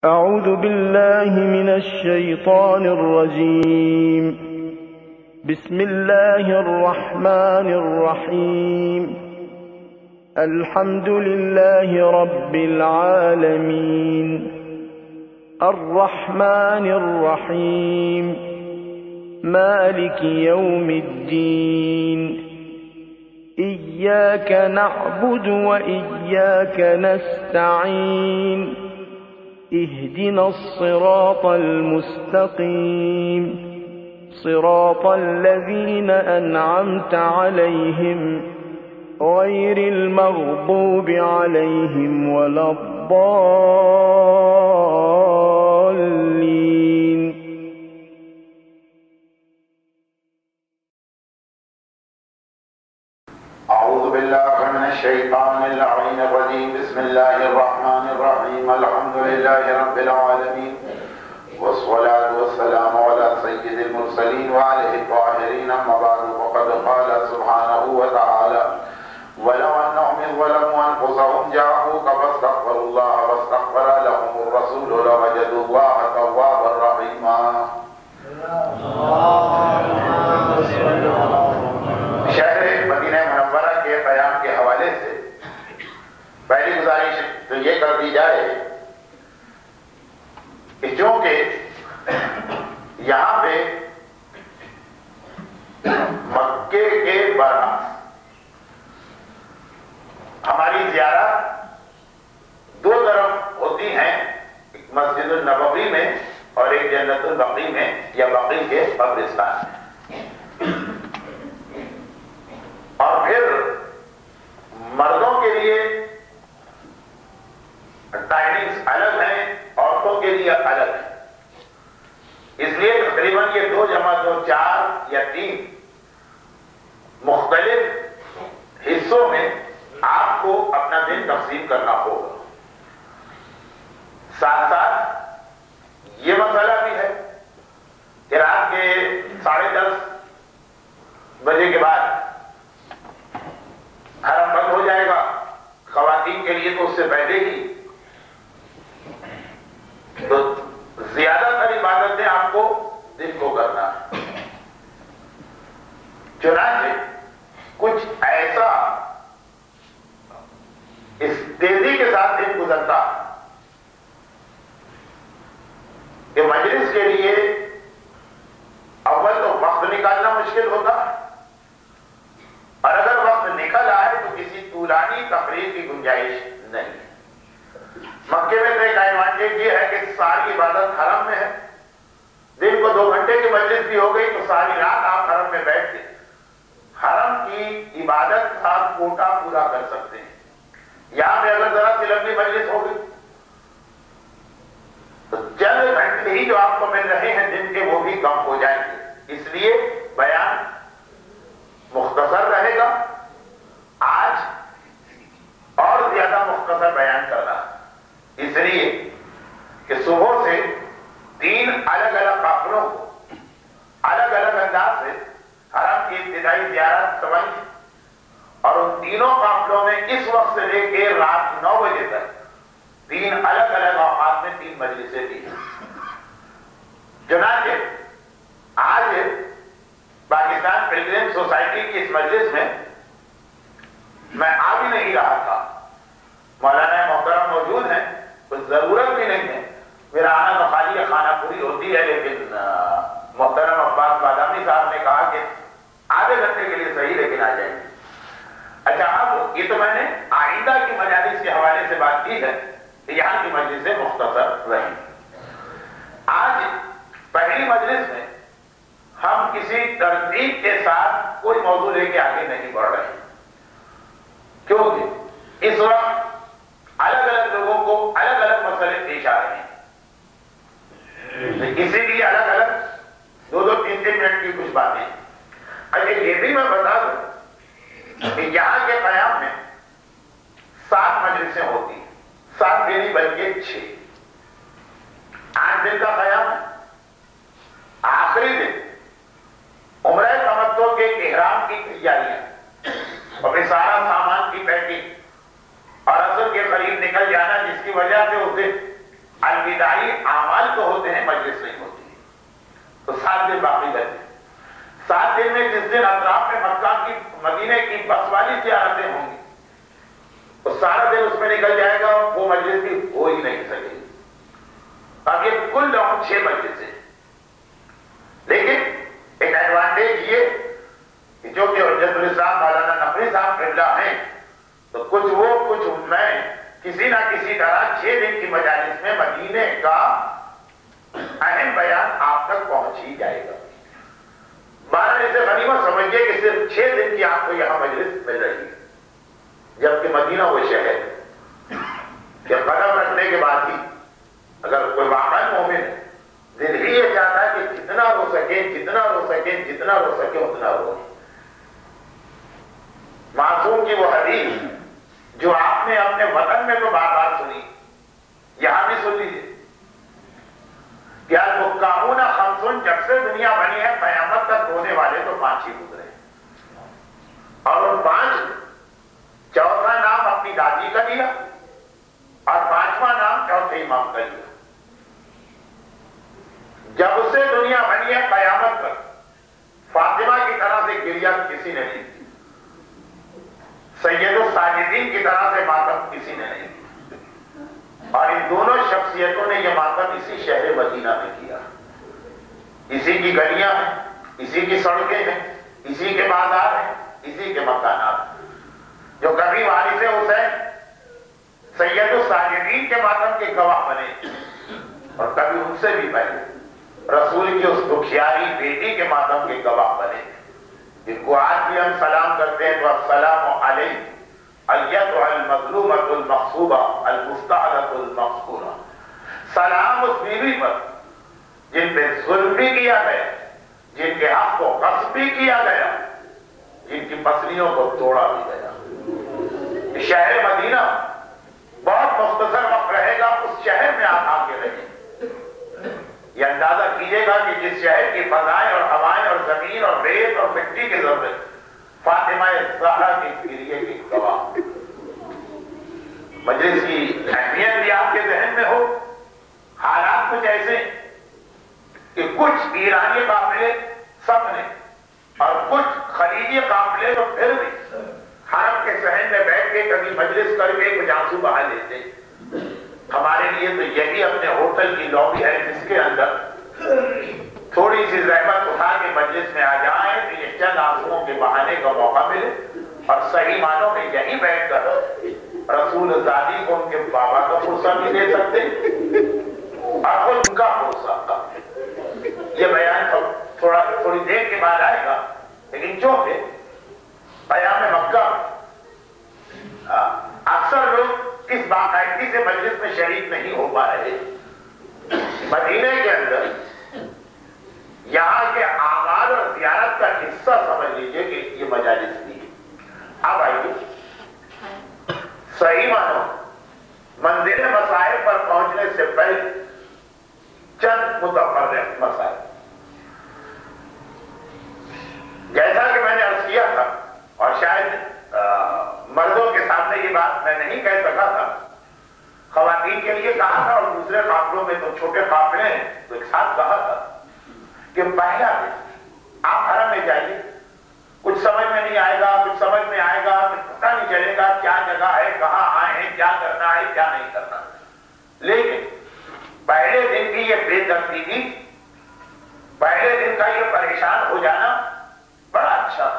أعوذ بالله من الشيطان الرجيم. بسم الله الرحمن الرحيم. الحمد لله رب العالمين الرحمن الرحيم مالك يوم الدين إياك نعبد وإياك نستعين اهدنا الصراط المستقيم صراط الذين أنعمت عليهم غير المغضوب عليهم ولا الضالين. أعوذ بالله من الشيطان اللعين الرجيم. بسم الله الرحمن الرحيم. الحمد لله رب العالمين والصلاة والسلام على سيد المرسلين وعليه الطاهرين. أما بعد فقد قال سبحانه وتعالى ولو أنهم إذ ظلموا أنفسهم جاءوك فاستغفروا الله واستغفر لهم الرسول لوجدوا الله توابا رحيما. شہر مدینہ منورہ کے قیام کے حوالے سے پہلی گزارش تو یہ کر دی جائے کہ چونکہ یہاں پہ مکے کے برعکس ہماری زیارت دو طرف ہوتی ہیں، ایک مسجد النبوی میں اور ایک جنت البقیع میں یا بقیع کے قبرستان میں. اور پھر مردوں کے لیے ٹائمنگز الگ ہیں، عورتوں کے لیے الگ ہیں. اس لیے تقریباً یہ دو جمع دو چار یا تین مختلف حصوں میں آپ کو اپنا دن تقسیم کرنا ہوگا. ساتھ ساتھ یہ مسئلہ بھی ہے کہ رات کے 10:30 بجے کے بعد حرم بند ہو جائے گا خواتین کے لیے، تو اس سے پہلے ہی تو زیادہ تر عبادتیں آپ کو دن کو کرنا ہے. چنانچہ کچھ ایسا اس تیزی کے ساتھ دن گزرتا کہ مجلس کے لیے اول تو وقت نکالنا مشکل ہوتا، اور اگر وقت نکل آئے تو کسی طولانی تقریر کی گنجائش نہیں. مکے میں تو ایک ایڈوانٹیج یہ ہے کہ ساری عبادت حرم میں ہے. دن کو 2 گھنٹے کی مجلس بھی ہو گئی تو ساری رات آپ حرم میں بیٹھ کے حرم کی عبادت کا کوٹا پورا کر سکتے ہیں. یہاں پہ اگر ذرا سی لمبی مجلس ہو گئی تو چند گھنٹے ہی جو آپ کو مل رہے ہیں دن کے وہ بھی کم ہو جائیں گے. اس لیے بیان مختصر رہے گا. آج اور زیادہ مختصر بیان کرنا، اس لیے کہ صبح سے 3 الگ الگ قافلوں کو الگ الگ انداز سے حرم کی ابتدائی زیارت سمجھ، اور ان تینوں قافلوں میں اس وقت سے لے کے رات 9 بجے تک 3 الگ الگ اوقات میں 3 مجلسیں دی. چنانچہ آج پاکستان پلگرم سوسائٹی کی اس مجلس میں میں آ بھی نہیں رہا تھا. مولانا محترم موجود ہیں، کچھ ضرورت بھی نہیں ہے، میرا آنا تو خالی خانہ پوری ہوتی ہے. لیکن محترم عباس بادامی صاحب نے کہا کہ آدھے گھنٹے کے لیے صحیح، لیکن آ جائیں گے. اچھا، اب یہ تو میں نے آئندہ کی مجالس کے حوالے سے بات کی ہے کہ یہاں کی مجلسیں مختصر رہیں. آج پہلی مجلس میں ہم کسی ترتیب کے ساتھ کوئی موضوع لے کے آگے نہیں بڑھ رہے، کیونکہ اس وقت الگ الگ لوگوں کو الگ الگ مسئلے پیش آ رہے ہیں. اسی لیے الگ الگ 2-3 منٹ کی کچھ باتیں. اچھا، یہ بھی میں بتا دوں کہ یہاں کے قیام میں 7 مجلسیں ہوتی ہیں. 7 بھی نہیں بلکہ 6. 8 دن کا قیام ہے. آخری دن عمرہ تمتع کے احرام کی تیاریاں اور پھر سارا سامان کی پیکنگ اور اصل کے قریب نکل جانا، جس کی وجہ سے اسے الوداعی اعمال تو ہوتے ہیں، مجلس نہیں ہوتی. تو 7 دن باقی رہتے ہیں. 7 دن میں جس دن اطراف میں مکہ کی مدینے کی بس والی زیارتیں ہوں گی تو سارا دن اس میں نکل جائے گا، وہ مجلس بھی ہو ہی نہیں سکے گی. باقی کل 6 مجلسیں. لیکن ایک ایڈوانٹیج یہ کہ جو کہ حجت الاسلام مولانا نقوی صاحب قبلہ ہیں تو کچھ وہ کچھ میں کسی نہ کسی طرح 6 دن کی مجالس میں مدینے کا اہم بیان آپ تک پہنچ ہی جائے گا. بہرحال اسے غنیمت سمجھیے کہ صرف 6 دن کی آپ کو یہاں مجلس مل رہی ہے، جبکہ مدینہ وہ شہر کہ قدم رکھنے کے بعد ہی اگر کوئی واقعی مومن ہے دل ہی یہ چاہتا ہے کہ جتنا رو سکے جتنا رو سکے جتنا رو سکے اتنا رو. معصوم کی وہ حدیث جو آپ نے اپنے وطن میں تو بار بار سنی، یہاں بھی سن لیجیے کہ الحکامون خمسون، جب سے دنیا بنی ہے قیامت تک رونے والے تو 5 ہی گزرے، اور ان 5 چوتھا نام اپنی دادی کا دیا اور 5واں نام چوتھے امام کا دیا. جب سے دنیا بنی ہے قیامت تک فاطمہ کی طرح سے گریہ کسی نے نہیں کی، سید الساجدین کی طرح سے ماتم کسی نے نہیں کی، اور ان دونوں شخصیتوں نے یہ ماتم اسی شہر مدینہ میں کیا. اسی کی گلیاں ہیں، اسی کی سڑکیں ہیں، اسی کے بازار ہیں، اسی کے مکانات. جو کبھی وارث حسین سید الساجدین کے ماتم کے گواہ بنے اور کبھی ان سے بھی پہلے رسول کی اس دکھیاری بیٹی کے ماتم کے گواہ بنے، جن کو آج بھی ہم سلام کرتے ہیں تو السلام علیہ ایتھا المظلومۃ المغصوبہ المستعلۃ المقصورہ. سلام اس بیوی پر جن پہ ظلم بھی کیا گیا، جن کے حق کو غصب بھی کیا گیا، جن کی پسلیوں کو توڑا بھی گیا. شہر مدینہ بہت مختصر وقت رہے گا اس شہر میں آپ آ کے رہیں. یہ اندازہ کیجئے گا کہ جس شہر کی فضائیں اور ہوائیں اور زمین اور ریت اور مٹی کی ضرورت فاطمہ زہرا کے گریے کی گواہ. مجلس کی اہمیت بھی آپ کے ذہن میں ہو. حالات کچھ ایسے کہ کچھ ایرانی قافلے سب نے اور کچھ خلیجی قافلے تو پھر بھی حرم کے صحن میں بیٹھ کے کبھی مجلس کر کے کچھ آنسو بہا لیتے. ہمارے لیے تو یہی اپنے ہوٹل کی لابی ہے جس کے اندر تھوڑی سی زحمت اٹھا کے مجلس میں آ جائیں تو یہ چند آنسوؤں کے بہانے کا موقع ملے اور صحیح معنوں میں یہیں بیٹھ کر رسول زادی کو ان کے بابا کا فرصہ بھی دے سکتے اور خود ان کا فرصہ. یہ بیان تھوڑی دیر کے بعد آئے گا، لیکن چونکہ قیام مکہ اکثر لوگ اس باقاعدگی سے مجلس میں شریک نہیں ہو پا رہے. مدینے کے اندر یہاں کے اعمال اور زیارت کا حصہ سمجھ لیجئے کہ یہ مجالس بھی ہے. اب آئیے صحیح معنوں منزل مسائل پر پہنچنے سے پہلے چند متفرق مسائل. جیسا کہ میں نے عرض کیا تھا اور شاید مردوں کے سامنے یہ بات میں نہیں کہہ سکا تھا، خواتین کے لیے کہا تھا اور دوسرے قافلوں میں تو چھوٹے قافلے ہیں تو ایک ساتھ کہا تھا کہ پہلا دن آپ حرم میں جائیے، کچھ سمجھ میں نہیں آئے گا، کچھ سمجھ میں آئے گا، کچھ پتہ نہیں چلے گا کیا جگہ ہے، کہاں آئے ہیں، کیا کرنا ہے کیا نہیں کرنا. لیکن پہلے دن کی یہ بے ترتیبی، پہلے دن کا یہ پریشان ہو جانا بڑا اچھا.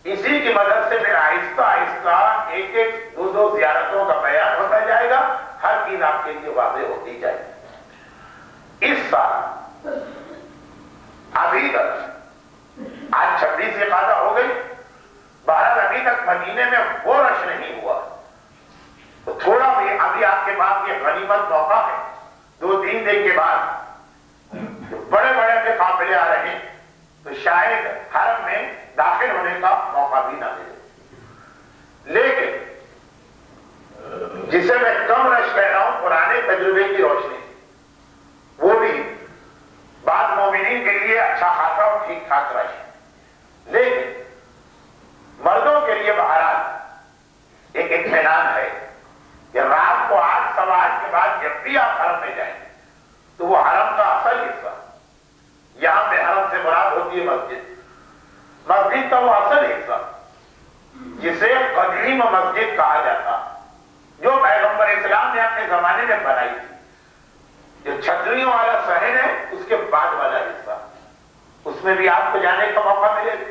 اسی کی مدد سے پھر آہستہ آہستہ ایک ایک دو زیارتوں کا بیان ہوتا جائے گا، ہر چیز آپ کے لیے واضح ہوتی جائے گی. اس سال ابھی تک آج 26 اقادہ ہو گئی، بہرحال ابھی تک مدینے میں وہ رش نہیں ہوا تو تھوڑا بھی ابھی آپ کے پاس یہ غنیمت موقع ہے. 2-3 دن کے بعد بڑے بڑے کے قافلے آ رہے ہیں تو شاید حرم میں داخل ہونے کا موقع بھی نہ ملے. لیکن جسے میں کم رش کہہ رہا ہوں پرانے تجربے کی روشنی، وہ بھی بعض مومنین کے لیے اچھا خاصا اور ٹھیک ٹھاک رش. لیکن مردوں کے لیے بہرحال ایک اطمینان ہے کہ رات کو 8 سوا 8 کے بعد بعد جب بھی آپ حرم میں جائیں تو وہ حرم کا اصل حصہ، یہاں پہ حرم سے مراد ہوتی ہے مسجد، مسجد کا وہ اصل حصہ جسے قدیم مسجد کہا جاتا، جو پیغمبر اسلام نے اپنے زمانے میں بنائی تھی، جو چھتریوں والا صحن ہے اس کے بعد والا حصہ، اس میں بھی آپ کو جانے کا موقع ملے گا۔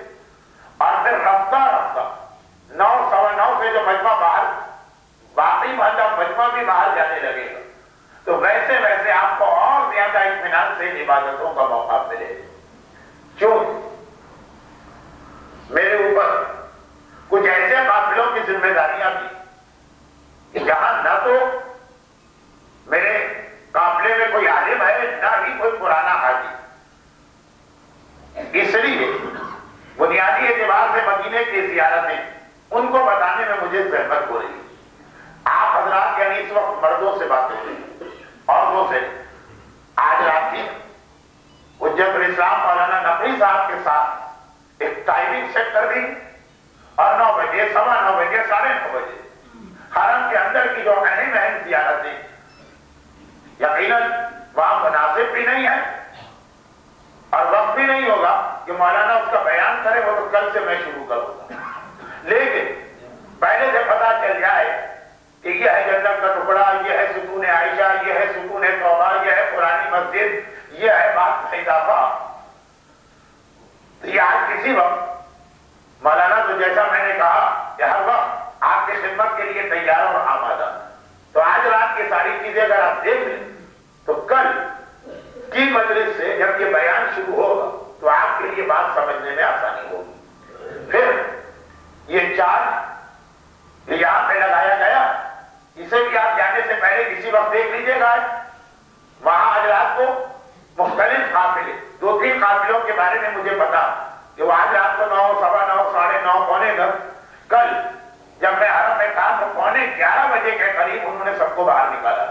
اور پھر رفتہ رفتہ 9 سوا 9 سے جو مجمع باہر باقی بھاجا مجمع بھی باہر جانے لگے گا تو ویسے ویسے آپ کو اور زیادہ اطمینان سے عبادتوں کا موقع ملے گا۔ کیوں؟ میرے اوپر کچھ ایسے قافلوں کی ذمہ داریاں بھی جہاں نہ تو میرے قافلے میں کوئی عالم ہے نہ ہی کوئی پرانا حاجی، اس لیے بنیادی اعتبار سے مدینے کی زیارتیں ان کو بتانے میں مجھے زحمت ہو رہی ہے۔ آپ حضرات یعنی اس وقت مردوں سے بات ہو رہی ہے، عورتوں سے۔ آج رات کی حجت الاسلام مولانا نقوی صاحب کے ساتھ ایک ٹائمنگ سیٹ کر دی اور 9 بجے، سوا 9 بجے، 9:30 بجے حرم کے اندر کی جو اہم زیارتیں یقیناً وہاں مناسب بھی نہیں ہے اور وقت بھی نہیں ہوگا کہ مولانا اس کا بیان کرے، وہ تو کل سے میں شروع کروں گا، لیکن پہلے سے پتا چل جائے کہ یہ ہے جنت کا ٹکڑا، یہ ہے ستون عائشہ، یہ ہے ستون توبہ، یہ ہے پرانی مسجد، یہ ہے بات اضافہ۔ تو یہ آج کسی وقت مولانا تو جیسا میں نے کہا کہ ہر وقت آپ کی خدمت کے لیے تیار اور آمادہ، تو آج رات کی ساری چیزیں اگر آپ دیکھ لیں تو کل کی مجلس سے جب یہ بیان شروع ہوگا تو آپ کے لیے بات سمجھنے میں آسانی ہوگی۔ پھر یہ چارج یہاں پہ لگایا گیا، اسے بھی آپ جانے سے پہلے کسی وقت دیکھ لیجیے گا۔ وہاں آج رات کو مختلف قافلے، 2-3 قافلوں کے بارے میں مجھے پتا کہ وہ آج رات کو 9، سوا 9، 9:30، 9:45، کل جب میں حرم میں تھا تو 11:15 بجے کے قریب انہوں نے سب کو باہر نکالا۔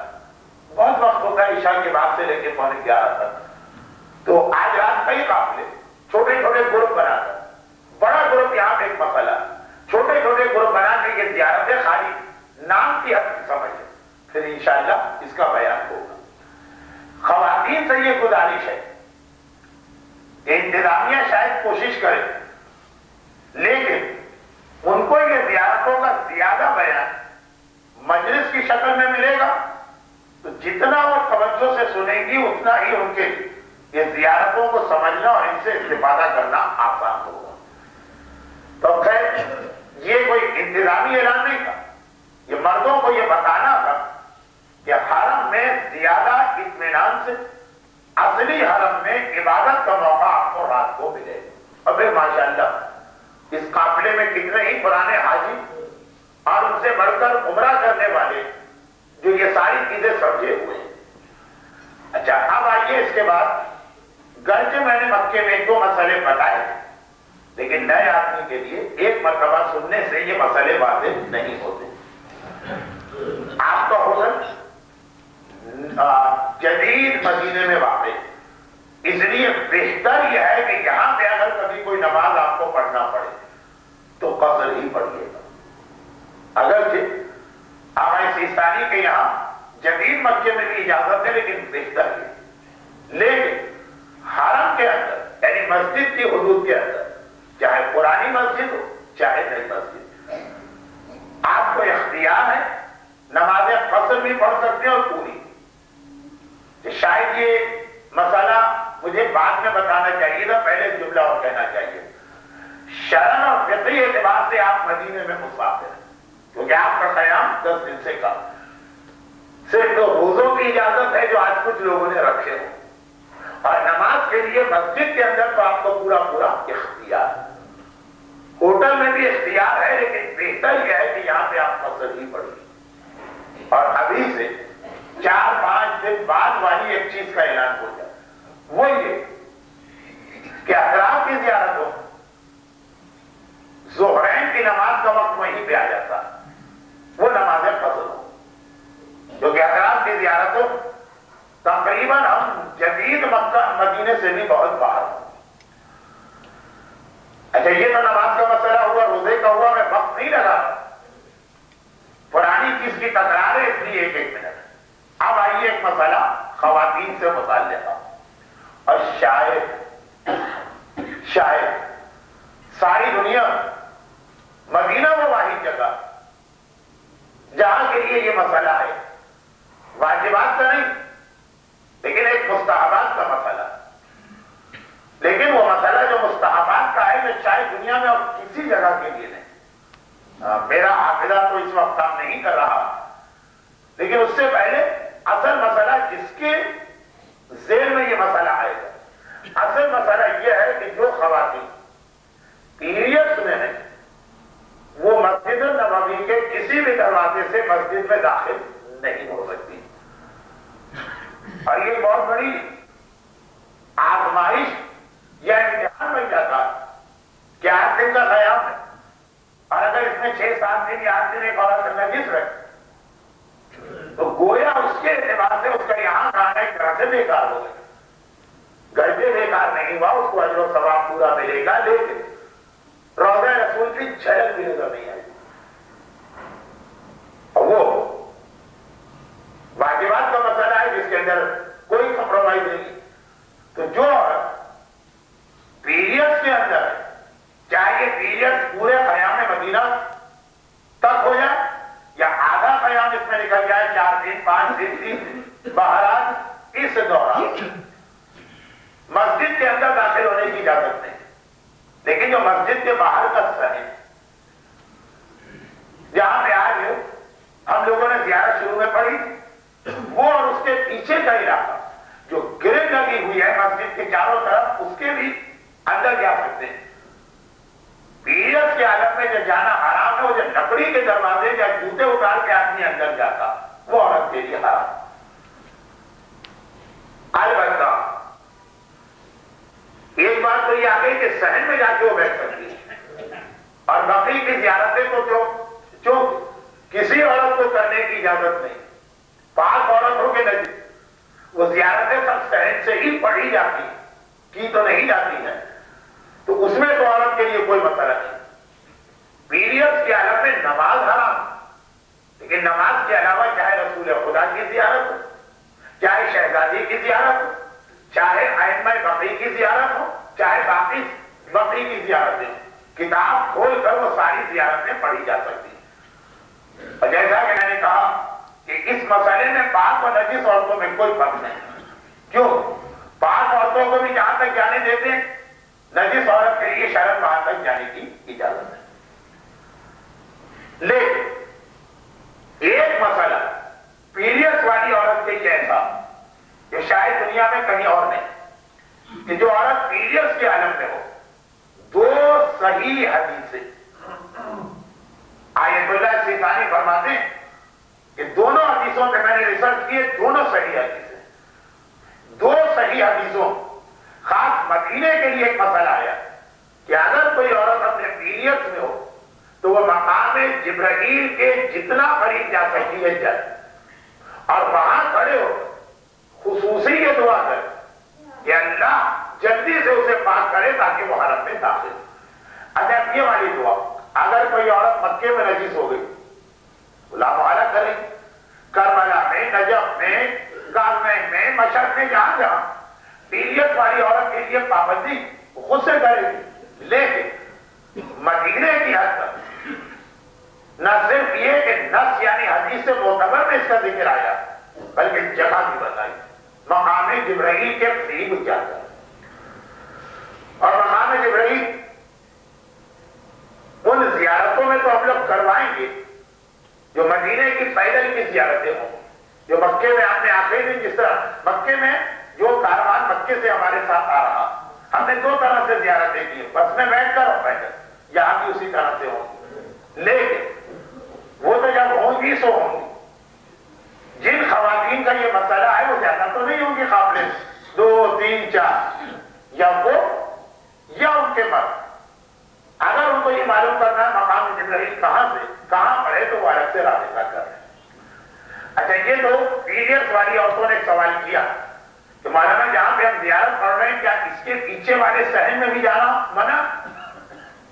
بہت وقت ہوتا ہے عشاء کے بعد سے لے کے 11:15 تک، تو آج رات کئی قافلے چھوٹے چھوٹے گروپ بنا کر، بڑا گروپ یہاں پہ ایک مسئلہ، چھوٹے چھوٹے گروپ بنا کے یہ زیارتیں خالی نام کی حد سمجھ، پھر انشاءاللہ اس کا بیان ہوگا۔ خواتین سے یہ گزارش ہے کہ انتظامیہ شاید کوشش کرے، لیکن ان کو یہ زیارتوں کا زیادہ بیان مجلس کی شکل میں ملے گا تو جتنا وہ توجہ سے سنیں گی اتنا ہی ان کے یہ زیارتوں کو سمجھنا اور ان سے استفادہ کرنا آسان ہوگا۔ تو خیر یہ کوئی انتظامی اعلان نہیں تھا، یہ مردوں کو یہ بتانا تھا کہ حرم میں زیادہ اطمینان سے اصلی حرم میں عبادت کا موقع آپ کو رات کو ملے گا۔ اور پھر ماشاءاللہ اس قافلے میں کتنے ہی پرانے حاجی اور ان سے بڑھ کر عمرہ کرنے والے جو یہ ساری چیزیں سمجھے ہوئے ہیں۔ اچھا اب آئیے اس کے بعد، گرچہ میں نے مکے میں 2 مسئلے بتائے لیکن نئے آدمی کے لیے ایک مرتبہ سننے سے یہ مسئلے واضح نہیں ہوتے۔ آپ کا حسن جدید مدینے میں واقع، اس لیے بہتر یہ ہے کہ یہاں پہ اگر کبھی کوئی نماز آپ کو پڑھنا پڑے تو قصر ہی پڑھیے گا۔ اگرچہ آقا سیستانی کے یہاں جدید مکے میں بھی اجازت ہے لیکن بہتر ہے، لیکن حرم کے اندر یعنی مسجد کی حدود کے اندر چاہے پرانی مسجد ہو چاہے نئی مسجد، آپ کو اختیار ہے نمازیں قصر بھی پڑھ سکتے ہیں اور پوری۔ شاید یہ مسئلہ مجھے بعد میں بتانا چاہیے تھا، پہلے جملہ اور کہنا چاہیے۔ شرعن اور فقہی اعتبار سے آپ مدینے میں مسافر ہیں کیونکہ آپ کا قیام 10 دن سے کم، صرف 2 روزوں کی اجازت ہے جو آج کچھ لوگوں نے رکھے ہو، اور نماز کے لیے مسجد کے اندر تو آپ کو پورا پورا اختیار ہے۔ ہوٹل میں بھی اختیار ہے لیکن بہتر یہ ہے کہ یہاں پہ آپ قصر ہی پڑھیے، اور ابھی سے 4-5 دن بعد والی ایک چیز کا اعلان ہو جائے، وہ یہ کہ اطراف کی زیارت ہو، ظہرین کی نماز کا وقت وہیں پہ آ جاتا، وہ نمازیں قصر ہو، کیونکہ اطراف کی زیارت ہو تقریباً ہم جدید مکہ مدینے سے بھی بہت باہر ہوں۔ اچھا یہ تو نماز کا مسئلہ ہوا، روزے کا ہوا، میں وقت نہیں لگا، پرانی چیز کی تکرار ہے اس لیے 1-1 منٹ۔ اب آئیے ایک مسئلہ خواتین سے متعلقہ، اور شاید ساری دنیا، مدینہ وہ واحد جگہ جہاں کے لیے یہ مسئلہ ہے، واجبات کا نہیں لیکن ایک مستحبات کا مسئلہ، لیکن وہ مسئلہ جو مستحبات کا ہے یہ شاید دنیا میں اور کسی جگہ کے لیے نہیں۔ میرا حافظہ تو اس وقت کام نہیں کر رہا، لیکن اس سے پہلے اصل مسئلہ جس کے ذیل میں یہ مسئلہ آئے گا، اصل مسئلہ یہ ہے کہ جو خواتین پیریڈز میں ہیں وہ مسجد النبوی کے کسی بھی دروازے سے مسجد میں داخل نہیں ہو سکتی، اور یہ بہت بڑی آزمائش یا امتحان بن جاتا کہ 8 دن کا قیام ہے، اور اگر اس میں 6-7 دن یا 8 دن ایک عورت نجس رہے تو گویا اس کے اعتبار سے اس کا یہاں کھانا ایک طرح سے بیکار ہو گیا، گھر پہ بیکار نہیں ہوا، اس کو اجر و ثواب پورا ملے گا، لیکن روضہ رسول کی جھلک بھی نظر نہیں آئی، اور وہ واجبات کا مسئلہ ہے جس کے اندر کوئی کمپرومائز نہیں۔ تو جو عورت پیریڈز کے اندر ہے، چاہے یہ پیریڈز پورے قیام مدینہ تک ہو جائے یا آدھا قیام اس میں نکل جائے، 4 دن 5 دن، بہرحال اس دوران مسجد کے اندر داخل ہونے کی اجازت نہیں، لیکن جو مسجد کے باہر کا صحن جہاں پہ آج ہم لوگوں نے زیارت شروع میں پڑھی، وہ اور اس کے پیچھے کا علاقہ جو گرل لگی ہوئی ہے مسجد کے چاروں طرف، اس کے بھی اندر جا سکتے ہیں۔ پیریڈز کے عالم میں جو جانا حرام ہے، وہ جو لکڑی کے دروازے یا جوتے اتار کے آدمی اندر جاتا، وہ عورت کے لیے حرام۔ البتہ ایک بات تو یہ آ گئی کہ صحن میں جا کے وہ بیٹھ سکتی ہے، اور بقی کی زیارتیں تو جو کسی عورت کو کرنے کی اجازت نہیں، پاک عورتوں کے نزدیک وہ زیارتیں سب صحن سے ہی پڑھی جاتی ہیں، کی تو نہیں جاتی ہیں، تو اس میں تو عورت کے لیے کوئی مسئلہ نہیں۔ پیریڈز کے عالم میں نماز حرام، لیکن نماز کے علاوہ چاہے رسول خدا کی زیارت ہو، چاہے شہزادی کی زیارت ہو، چاہے ائمہ بقی کی زیارت ہو، چاہے باقی بقی کی زیارتیں ہوں، کتاب کھول کر وہ ساری زیارتیں پڑھی جا سکتی ہیں۔ اور جیسا کہ میں نے کہا کہ اس مسئلے میں پاک و نجس عورتوں میں کوئی فرق نہیں، کیوں؟ پاک عورتوں کو بھی جہاں تک جانے دیتے ہیں، نجس عورت کے لیے شرط وہاں تک جانے کی اجازت ہے۔ لیکن ایک مسئلہ پیریڈز والی عورت کے لیے ایسا کہ شاید دنیا میں کہیں اور نہیں، کہ جو عورت پیریڈز کے عالم میں ہو، 2 صحیح حدیثیں، آیت اللہ سیطانی فرماتے ہیں کہ دونوں حدیثوں پہ میں نے ریسرچ کیے، دونوں صحیح حدیثیں، 2 صحیح حدیثوں، خاص مدینے کے لیے ایک مسئلہ آیا کہ اگر کوئی عورت اپنے پیریڈز میں ہو تو وہ مقام جبرائیل کے جتنا قریب جا سکتی ہے جائے، اور وہاں کھڑے ہو خصوصی یہ دعا کرے کہ اللہ جلدی سے اسے پاک کرے تاکہ وہ حرم میں داخل ہو۔ اچھا، یہ والی دعا اگر کوئی عورت مکے میں نجس ہو گئی، لا محالہ کرے، کربلا میں، نجف میں، کارمین میں، مشرق میں، جہاں پیریڈ والی عورت کے لیے پابندی خود سے کرے گی، لیکن مدینے کی حد تک نہ صرف یہ کہ نص یعنی حدیث سے معتبر میں اس کا ذکر آیا، بلکہ جگہ بھی بتائی، مقام جبرائیل کے قریب جاتا ہے، اور مقام جبرائیل ان زیارتوں میں تو ہم لوگ کروائیں گے جو مدینے کی پیدل کی زیارتیں ہوں، جو مکے میں ہم نے آخری دن جس طرح مکے میں جو کاروان مکے سے ہمارے ساتھ آ رہا، ہم نے 2 طرح سے زیارتیں کی، بس میں بیٹھ کر اور پیدل، یہاں بھی اسی طرح سے ہوں، لیکن وہ تو جب ہوں گی سو ہوں گی۔ جن خواتین کا یہ مسئلہ ہے وہ زیادہ تو نہیں ہوں گی قابل 2 3 4، یا وہ یا ان کے مرد، اگر ان کو یہ معلوم کرنا ہے مقام جبرائیل کہاں پڑے تو وہ الگ سے رابطہ کر رہے ہیں۔ اچھا، یہ تو پیریڈز والی عورتوں نے ایک سوال کیا کہ مولانا جہاں پہ ہم زیارت پڑھ رہے ہیں کیا اس کے پیچھے والے صحن میں بھی جانا منع؟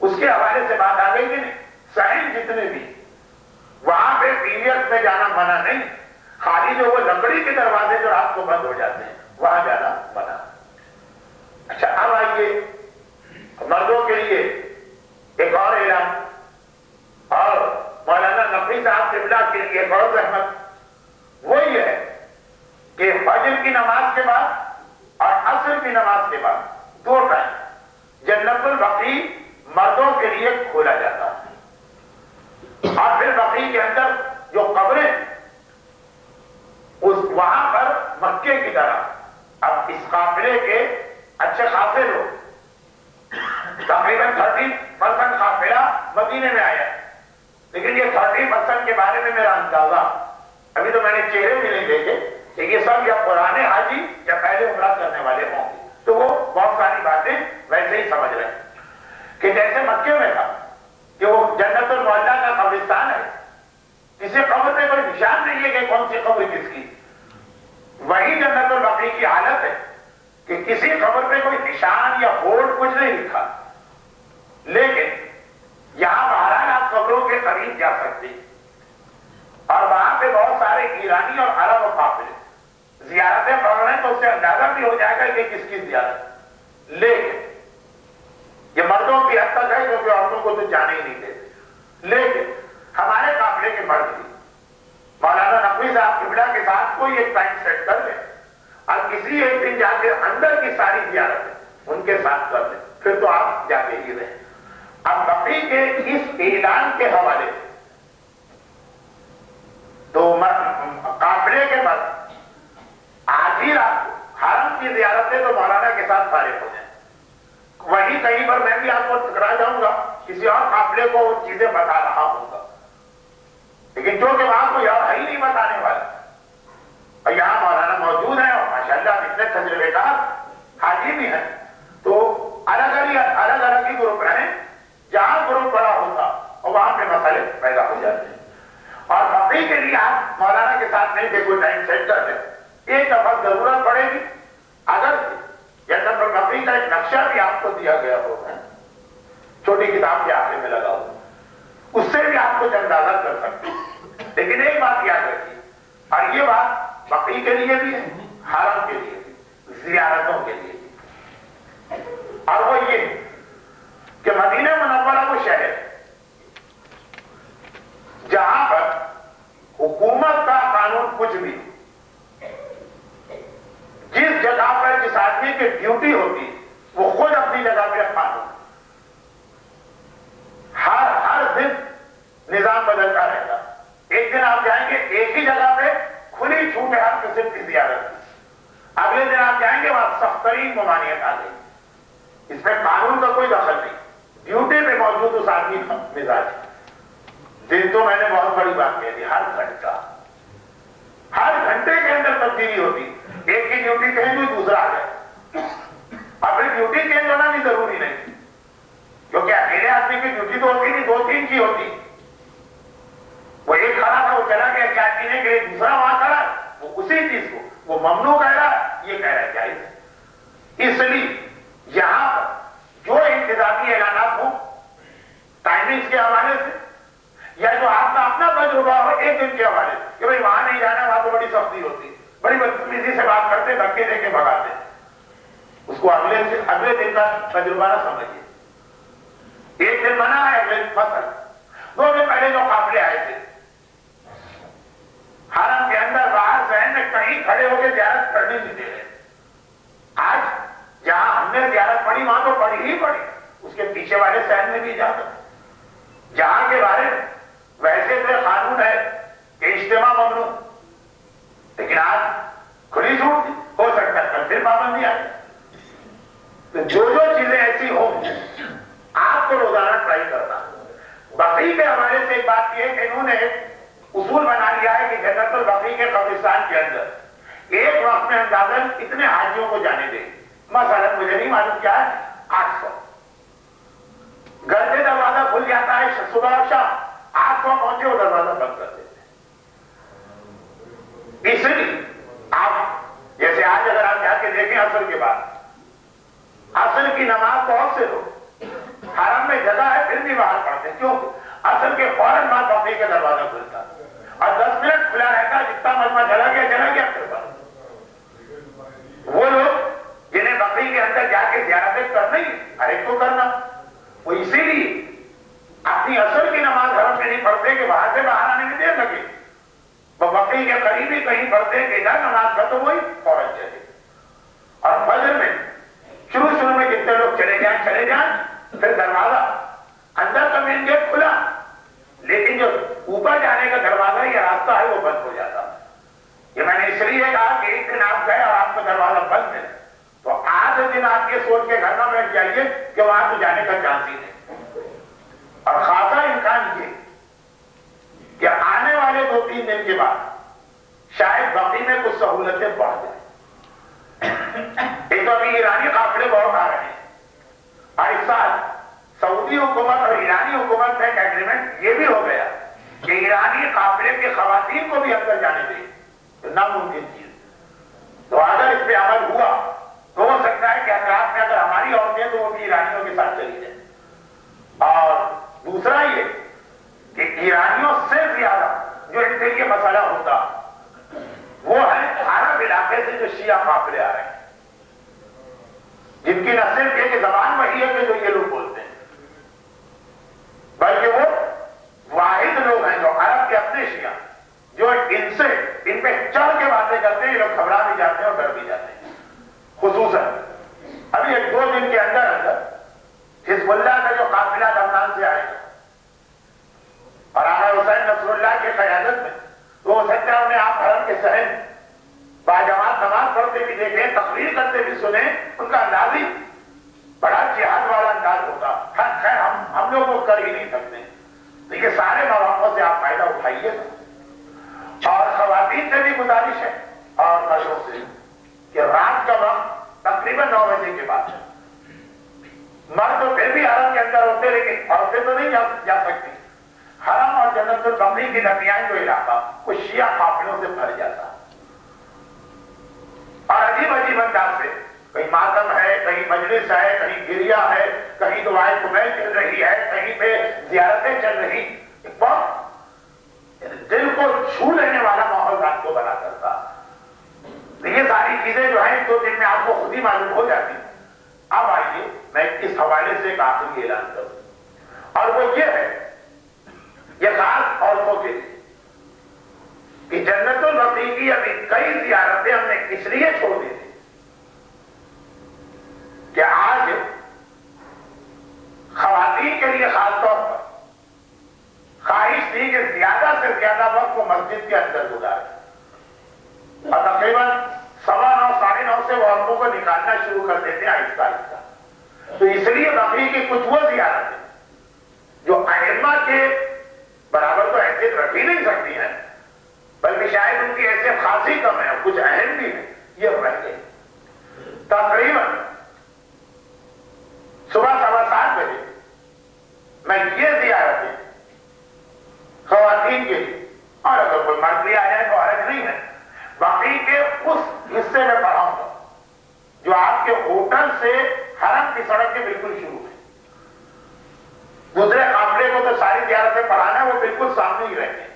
اس کے حوالے سے بات آ گئی کہ نہیں، صحن جتنے بھی وہاں پہ پیریڈز میں جانا منع نہیں، خالی جو وہ لکڑی کے دروازے جو رات کو بند ہو جاتے ہیں وہاں جانا منع۔ اچھا اب آئیے مردوں کے لیے ایک اور اعلان، اور مولانا نقوی صاحب قبلہ کے لیے ایک اور رحمت، وہ یہ ہے کہ فجر کی نماز کے بعد اور عصر کی نماز کے بعد 2 ٹائم جنت البقیع مردوں کے لیے کھولا جاتا ہے، اور پھر بقیع کے اندر جو قبریں وہاں پر مکے کی طرح اب اس قافلے کے اچھے خاصے لوگ تقریباً 30% قافلہ مدینے میں آیا، لیکن یہ 30% کے بارے میں میرا اندازہ، ابھی تو میں نے چہرے بھی نہیں دیکھے کہ یہ سب یا پرانے حاجی یا پہلے عمرہ کرنے والے ہوں گے، تو وہ بہت ساری باتیں ویسے ہی سمجھ رہے ہیں کہ جیسے مکے میں تھا کہ وہ جنت المعلا کا قبرستان ہے، کسی قبر پہ کوئی نشان نہیں ہے کہ کون سی قبر کس کی، وہی جنت البقیع کی حالت ہے کہ کسی قبر پہ کوئی نشان یا بورڈ کچھ نہیں لکھا، لیکن یہاں بہرحال آپ قبروں کے قریب جا سکتے ہیں، اور وہاں پہ بہت سارے ایرانی اور عرب و قافلے زیارتیں پڑھ رہے ہیں، تو اس سے اندازہ بھی ہو جائے گا کہ کس کی زیارت، لیکن یہ مردوں کی حد تک ہے کیونکہ عورتوں کو تو جانے ہی نہیں دیتے، لیکن ہمارے قافلے کے مرد بھی مولانا نقوی صاحب قبلہ کے ساتھ کوئی ایک ٹائم سیٹ کر لیں اور کسی ایک دن جا کے اندر کی ساری زیارتیں ان کے ساتھ کر لیں، پھر تو آپ جاتے ہی رہیں۔ اب بقیع کے اس اعلان کے حوالے سے تو قافلے کے بعد آج ہی رات کو حرم کی زیارتیں تو مولانا کے ساتھ فارغ ہو جائیں، وہی کہیں پر میں بھی آپ کو ٹکرا جاؤں گا، کسی اور قافلے کو وہ چیزیں بتا رہا ہوں گا، لیکن جو کہ وہاں کوئی اور ہے ہی نہیں بتانے والا، اور یہاں مولانا موجود ہیں اور ماشاءاللہ اتنے تجربے کار حاجی بھی ہیں، تو الگ الگ ہی گروپ رہیں، جہاں گروپ بڑا ہوتا اور وہاں پہ مسئلے پیدا ہو جاتے ہیں، اور بقیع کے لیے آپ مولانا کے ساتھ نہیں کہ کوئی ٹائم سیٹ کر دیں، ایک دفعہ ضرورت پڑے گی، اگر جنت البقیع کا ایک نقشہ بھی آپ کو دیا گیا ہوگا چھوٹی کتاب کے آخر میں لگا ہو، اس سے بھی آپ کچھ اندازہ کر سکتے ہیں، لیکن ایک بات یاد رکھیے، اور یہ بات بقیع کے لیے بھی ہے، حرم کے لیے بھی، زیارتوں کے لیے بھی، اور وہ یہ کہ مدینہ منورہ وہ شہر جہاں پر حکومت کا قانون کچھ بھی، جس جگہ پر جس آدمی کی ڈیوٹی ہوتی وہ خود اپنی جگہ پہ قانون، ہر دن نظام بدلتا رہتا، ایک دن آپ جائیں گے ایک ہی جگہ پہ کھلی چھوٹ ہے ہر قسم کی زیارت، اگلے دن آپ جائیں گے وہاں سخت ترین ممانعت آ گئی، اس میں قانون کا کوئی دخل نہیں، ڈیوٹی پہ موجود اس آدمی کا مزاج، دن تو میں نے بہت بڑی بات کہہ دی، ہر گھنٹے کے اندر تبدیلی ہوتی، ایک کی ڈیوٹی کہیں کوئی دوسرا آ جائے، اور پھر ڈیوٹی چینج ہونا بھی ضروری نہیں، کیونکہ اکیلے آدمی کی ڈیوٹی تو ہوتی نہیں، 2-3 کی ہوتی، وہ ایک کھڑا تھا وہ چلا گیا چائے پینے کے لیے، دوسرا وہاں کھڑا وہ اسی چیز کو وہ ممنوع کہہ رہا ہے، یہ کہہ رہا ہے جائز ہے، اس لیے یہاں پر جو انتظامی اعلانات ہوں ٹائمنگز کے حوالے سے یا جو آپ کا اپنا تجربہ ہو ایک دن کے حوالے سے کہ بھائی وہاں نہیں جانا، وہاں تو بڑی سختی ہوتی، بڑی بدتمیزی سے بات کرتے، دھکے دے کے بھگاتے، اس کو اگلے دن کا تجربہ نہ سمجھیے، ایک دن منع ہے اگلے دن فصل، 2 دن پہلے جو قافلے آئے تھے حرم کے اندر باہر ذہن میں کہیں کھڑے ہو کے زیارت کرنے نہیں دے رہے، آج جہاں ہم نے زیارت پڑھی وہاں تو پڑھی ہی پڑھی، اس کے پیچھے والے شہر میں بھی اجازت، جہاں کے بارے میں ویسے تو قانون ہے کہ اجتماع ممنوع، لیکن آج کھلی چھوٹ ہو سکتا ہے کل پھر پابندی آئے، تو جو چیزیں ایسی ہوں آپ کو روزانہ ٹرائی کرنا۔ بقیع کے حوالے سے ایک بات یہ ہے کہ انہوں نے اصول بنا لیا ہے کہ جنت البقیع کے قبرستان کے اندر ایک وقت میں اندازاً اتنے حاجیوں کو جانے دیں، مثلا مجھے نہیں معلوم کیا ہے 800، گھر سے دروازہ کھل جاتا ہے صبح اور شام، 800 پہنچے وہ دروازہ بند کر دیتے، اس لیے آپ جیسے آج اگر آپ جا کے دیکھیں عصر کے بعد عصر کی نماز بہت سے لوگ حرم میں جگہ ہے پھر بھی باہر پڑھتے، کیوں؟ عصر کے فوراً بعد بقیع کا دروازہ کھلتا اور 10 منٹ کھلا رہتا، جتنا مجمع دیکھا نماز ختم ہوئی فوراً چلے. اور فجر میں شروع میں کتنے لوگ چلے جائیں, پھر دروازہ اندر کا مین گیٹ کھلا, لیکن جو اوپر جانے کا دروازہ یا راستہ ہے وہ بند ہو جاتا. یہ میں نے اس لیے کہا کہ ایک دن آپ گئے اور آپ کا دروازہ بند ہے, تو آدھے دن آپ یہ سوچ کے گھر میں بیٹھ جائیے کہ وہاں تو جانے کا چانس ہی نہیں. اور خاصا امکان یہ کہ آنے والے 2-3 دن کے بعد شاید بقی میں کچھ سہولتیں بڑھ جائیں. ایک تو ابھی ایرانی قافلے بہت آ رہے ہیں, اور اس سال سعودی حکومت اور ایرانی حکومت میں ایک ایگریمنٹ یہ بھی ہو گیا کہ ایرانی قافلے کی خواتین کو بھی اندر جانے دیں, ناممکن چیز. تو اگر اس پہ عمل ہوا تو ہو سکتا ہے کہ حضرات میں اگر ہماری عورتیں تو وہ بھی ایرانیوں کے ساتھ چلی جائیں. اور دوسرا یہ کہ ایرانیوں سے زیادہ جو ان کے لیے مسئلہ ہوتا وہ ہے عرب علاقے سے جو شیعہ قافلے آ رہے ہیں, جن کی نہ صرف ایک زبان وہی ہے کہ جو یہ لوگ بولتے ہیں, بلکہ وہ واحد لوگ ہیں جو عرب کے اپنے شیعہ, جو ان پہ چڑھ کے باتیں کرتے ہیں. یہ لوگ گھبرا بھی جاتے ہیں اور ڈر بھی جاتے ہیں. خصوصاً ابھی 1-2 دن کے اندر حزب اللہ کا جو قافلہ لبنان سے آئے گا اور آقا حسین نصر اللہ کی قیادت میں, تو ہو سکتا ہے انہیں آپ حرم کے صحن باجماعت نماز پڑھتے بھی دیکھیں, تقریر کرتے بھی سنیں. ان کا انداز ہی بڑا جہاد والا انداز ہوگا. خیر ہم لوگ وہ کر ہی نہیں سکتے. لیکن سارے مواقع سے آپ فائدہ اٹھائیے. اور خواتین سے بھی گزارش ہے اور مردوں سے کہ رات کا وقت تقریباً 9 بجے کے بعد, مرد تو پھر بھی حرم کے اندر ہوتے لیکن عورتیں تو نہیں جا سکتی. حرم اور جنت البقیع کے درمیان جو علاقہ وہ شیعہ قافلوں سے بھر جاتا, اور عجیب انداز سے کہیں ماتم ہے, کہیں مجلس ہے, کہیں گریا ہے, کہیں دعائے کمیل چل رہی ہے, کہیں پہ زیارتیں چل رہی. ایک بہت دل کو چھو لینے والا ماحول رات کو بنا کرتا. یہ ساری چیزیں جو ہیں 2 دن میں آپ کو خود ہی معلوم ہو جاتی. اب آئیے میں اس حوالے سے ایک آخری اعلان کروں, اور وہ یہ ہے, یہ خاص عورتوں کے لیے کہ جنت البقیع کی ابھی کئی زیارتیں ہم نے اس لیے چھوڑ دی تھی کہ آج خواتین کے لیے خاص طور پر خواہش تھی کہ زیادہ سے زیادہ وقت وہ مسجد کے اندر گزارے, اور تقریباً 9:15 ساڑھے 9 سے وہ عورتوں کو نکالنا شروع کر دیتے آہستہ آہستہ. تو اس لیے بقیع کی کچھ وہ زیارتیں جو ائمہ کے برابر تو حیثیت رکھ ہی نہیں سکتی ہیں, بلکہ شاید ان کی حیثیت خاصی کم ہے اور کچھ اہم بھی ہے, یہ رہ گئی. تقریباً صبح 7:15 بجے میں یہ زیارتیں خواتین کے لیے, اور اگر کوئی مرد بھی آ جائے تو حرج نہیں ہے, بقیع کے اس حصے میں پڑھاؤں گا جو آپ کے ہوٹل سے حرم کی سڑک کے بالکل شروع ہے. دوسرے قافلے کو تو ساری زیارتیں پڑھانا ہے, وہ بالکل سامنے ہی رہتے ہیں.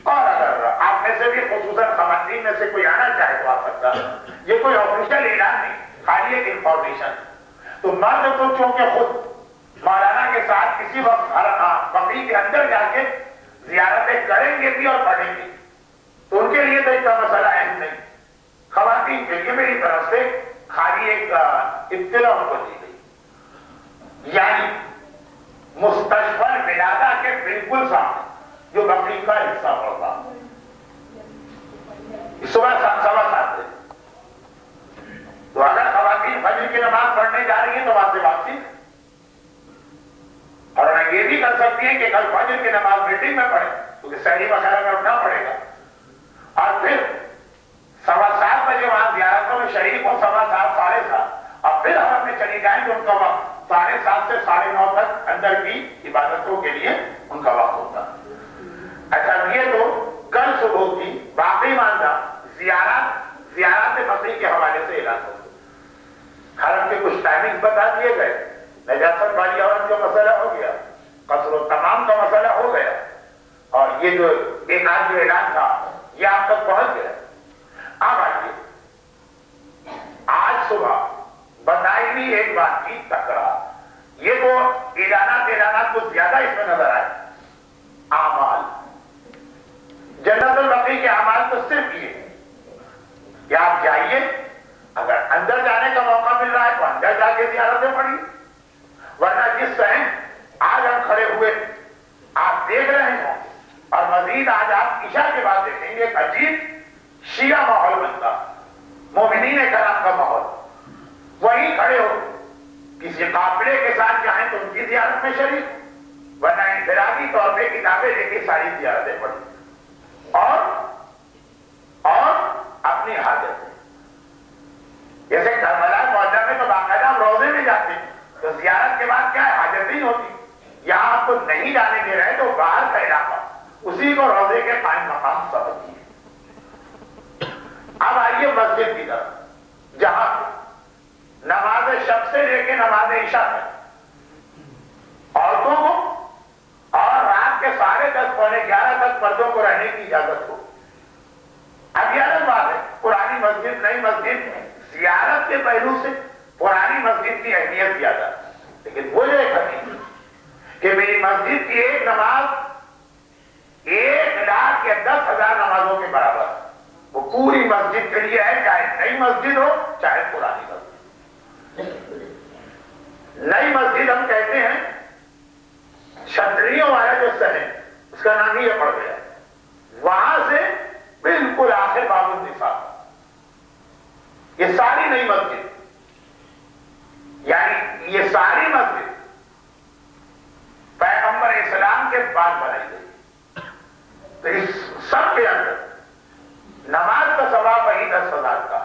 اور اگر آپ میں سے بھی خصوصاً خواتین میں سے کوئی آنا چاہے تو آ سکتا ہے. یہ کوئی آفیشیل اعلان نہیں, خالی ایک انفارمیشن. تو مرد تو چونکہ خود مولانا کے ساتھ کسی وقت بقیع کے اندر جا کے زیارتیں کریں گے بھی اور پڑھیں گے, تو ان کے لیے تو اتنا مسئلہ اہم نہیں. خواتین کے لیے میری طرف سے خالی ایک اطلاع ان کو دی گئی, یعنی مستشفل ولادہ کے بالکل سامنے جو بقیع کا حصہ پڑتا صبح 7:15 بجے. تو اگر خواتین فجر کی نماز پڑھنے جا رہی ہیں تو وہاں سے واپسی, اور انہیں یہ بھی کر سکتی ہیں کہ کل فجر کی نماز میٹنگ میں پڑھیں کیونکہ سحری وغیرہ میں اٹھنا پڑے گا, اور پھر 7:15 بجے وہاں زیارتوں میں شریک ہو 7:15 ساڑھے 7, اور پھر حرم میں چلی جائیں تو ان کا وقت 7:30 سے 9:30 تک اندر کی عبادتوں کے لیے ان کا وقت ہوتا. اچھا, یہ تو کل صبح کی باقی ماندہ زیارات بقیع کے حوالے سے اعلان ہوتا. حرم کے کچھ ٹائمنگ بتا دیے گئے, نجاست والی عورت کا مسئلہ ہو گیا, قصر و تمام کا مسئلہ ہو گیا, اور یہ جو ایک آج جو اعلان تھا یہ آپ تک پہنچ گیا. اب آئیے, آج صبح بتائی ہوئی ایک بات کی تکرار, یہ تو اعلانات کچھ زیادہ اس میں نظر آئے. اعمال جنت البقیع کے اعمال تو صرف یہ کا، مومنین کرام کا ماحول، وہیں کھڑے ہو کسی قافلے کے ساتھ جائیں تو ان کی زیارت میں شریک، ورنہ انفرادی طور پہ کتابیں لے کے ساری زیارتیں پڑھی اور اپنی حاجت میں، جیسے کربلا معجزہ میں تو باقاعدہ ہم روزے میں جاتے ہیں تو زیارت کے بعد کیا ہے، حاجت ہی ہوتی، یہاں آپ کو نہیں جانے دے رہے تو باہر کا علاقہ، اسی کو روزے کے قائم مقام سمجھیے۔ اب آئیے مسجد کی طرف، جہاں نماز شب سے لے کے نماز عشاء تک عورتوں کو اور رات کے 10:30 پونے 11 تک مردوں کو رہنے کی اجازت ہو۔ اب یہ الگ بات ہے، پرانی مسجد نئی مسجد، زیارت کے پہلو سے پرانی مسجد کی اہمیت زیادہ، لیکن وہ جو ایک حقیقت کہ میری مسجد کی ایک نماز 1,00,000 یا 10,000 نمازوں کے برابر، وہ پوری مسجد کے لیے ہے، چاہے نئی مسجد ہو چاہے پرانی مسجد۔ نئی مسجد ہم کہتے ہیں چھتریوں والا جو صحن، اس کا نام ہی یہ پڑ گیا، وہاں سے بالکل آخر باب النساء، یہ ساری نئی مسجد، یعنی یہ ساری مسجد پیغمبر اسلام کے بعد بنائی گئی، تو اس سب کے اندر نماز کا ثواب وہی 10,000 کا۔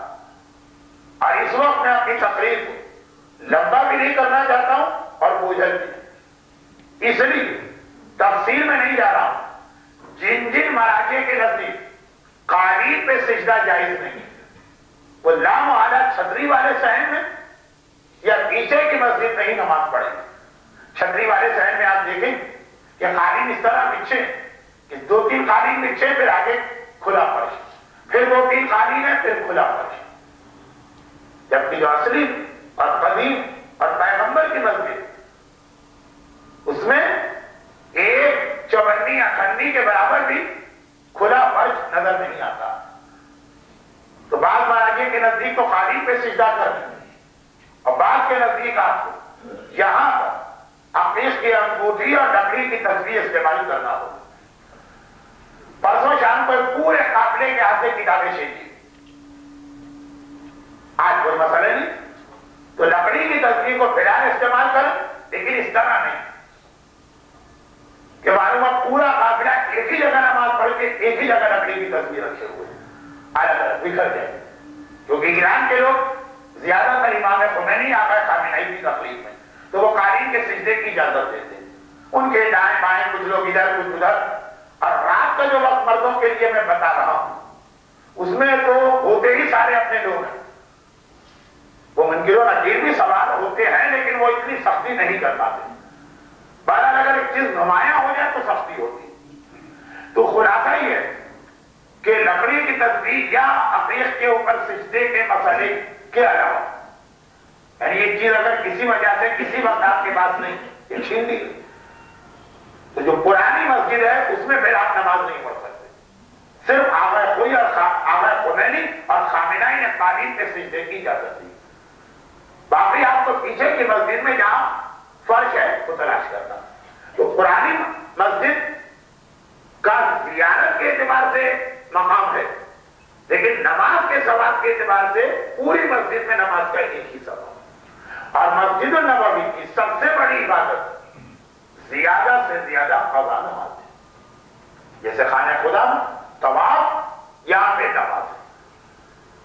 اور اس وقت میں اپنی تقریر کو لمبا بھی نہیں کرنا چاہتا ہوں اور بوجھل بھی، اس لیے تفصیل میں نہیں جا رہا ہوں۔ جن جن مراجع کے نزدیک قالین پہ سجدہ جائز نہیں، وہ لامحالہ چھتری والے صحن میں یا پیچھے کی مسجد میں ہی نماز پڑھیں۔ چھتری والے صحن میں آپ دیکھیں کہ قالین اس طرح بچھے کہ 2-3 قالین بچھے، پھر آگے کھلا فرش، پھر 2-3 قالین ہے، پھر کھلا فرش، جبکہ جو اصلی اور قدیم اور پیغمبر کی مسجد، اس میں ایک چوبنی اکھنی کے برابر بھی کھلا فرش نظر نہیں آتا۔ تو بعض مراجع کے نزدیک تو قالین پہ سجدہ کریں، اور بعض کے نزدیک آپ کو یہاں پر عقیق کی انگوٹھی اور لکڑی کی تصویر استعمال کرنا ہو۔ پرسوں شام کو پورے قافلے کے ہاتھ سے کتابیں شیکی، آج کوئی مسئلہ نہیں، تو لکڑی کی تصویر کو فلحال استعمال کریں، لیکن اس طرح نہیں کہ معلوم ہے پورا قافلہ ایک ہی جگہ نماز پڑھ کے ایک ہی جگہ لکڑی کی تصویر رکھے ہوئے الگ الگ بکھر جائے، کیونکہ ایران کے لوگ زیادہ تر امام خمینی آقا خامنہئی کی تقلید میں تو وہ قالین کے سجدے کی اجازت دیتے ہیں، ان کے دائیں بائیں کچھ لوگ ادھر کچھ ادھر۔ اور رات کا جو وقت مردوں کے لیے میں بتا رہا ہوں، اس میں تو ہوتے ہی سارے اپنے لوگ ہیں، وہ منکر و نکیر بھی سوال ہوتے ہیں، لیکن وہ اتنی سختی نہیں کر پاتے۔ بہرحال اگر ایک چیز نمایاں ہو جائے تو سختی ہوتی۔ تو خلاصہ ہی ہے کہ لکڑی کی تصویر یا عقیق کے اوپر سجدے کے مسئلے کے علاوہ، یعنی یہ چیز اگر کسی وجہ سے کسی وقت آپ کے پاس نہیں، یہ چھین دی، تو جو پرانی مسجد ہے اس میں پھر آپ نماز نہیں پڑھ سکتے۔ صرف آغا خوئی اور آغا خمینی اور خامنہئی نے قالین پہ سجدے کی اجازت دی، باقی آپ کو پیچھے کی مسجد میں جہاں فرش ہے وہ تلاش کرنا۔ تو پرانی مسجد کا زیارت کے اعتبار سے مقام ہے، لیکن نماز کے ثواب کے اعتبار سے پوری مسجد میں نماز کا ایک ہی ثواب۔ اور مسجد النبوی کی سب سے بڑی عبادت زیادہ سے زیادہ قضا نماز ہے، جیسے خانہ خدا میں طواف، یہاں پہ نماز ہے،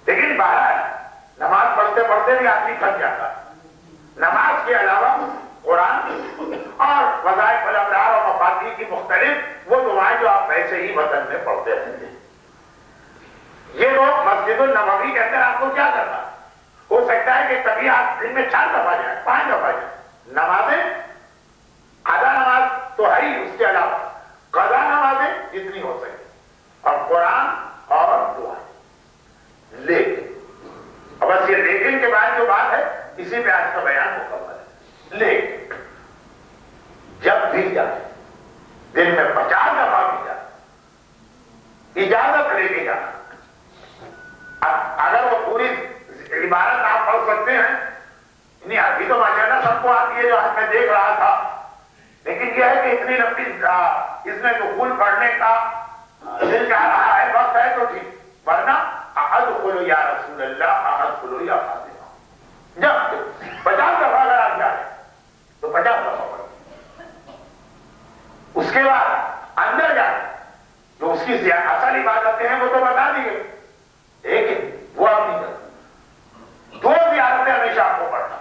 لیکن بہرحال نماز پڑھتے پڑھتے بھی آدمی تھک جاتا ہے۔ نماز کے علاوہ قرآن اور وظائف الابرار اور مفاتیح کی مختلف وہ دعائیں جو آپ ویسے ہی وطن میں پڑھتے رہتے ہیں۔ یہ لوگ مسجد النبوی کے اندر آپ کو کیا کرنا، ہو سکتا ہے کہ کبھی آپ دن میں 4 دفعہ جائیں، 5 دفعہ جائیں، نمازیں آدھا نماز تو ہے ہی، اس کے علاوہ قضا نمازیں جتنی ہو سکے، اور قرآن اور دعائیں۔ لیکن اب بس یہ لیکن کے بعد جو بات ہے اسی پہ آج کا بیان مکمل ہے۔ لیکن جب بھی جائے، دن میں 50 دفعہ بھی جائے، اجازت لے کے جانا۔ اگر وہ پوری عبارت آپ پڑھ سکتے ہیں، نہیں ابھی تو ماشاءاللہ سب کو آتی ہے جو آج میں دیکھ رہا تھا، لیکن یہ ہے کہ اتنی لمبی اس میں دخول پڑھنے کا دل چاہ رہا ہے، وقت ہے تو ٹھیک، ورنہ ادخلو یا رسول اللہ ادخلو یا فاطمہ. جب 50 دفعہ اگر آپ جا رہے ہیں تو 50 دفعہ پڑھیں. اس کے بعد اندر جائیں تو اس کی اصل عبادتیں ہیں وہ تو بتا دی گئی، لیکن وہ آپ نہیں کرتے. 2 زیارتیں ہمیشہ آپ کو پڑھنا.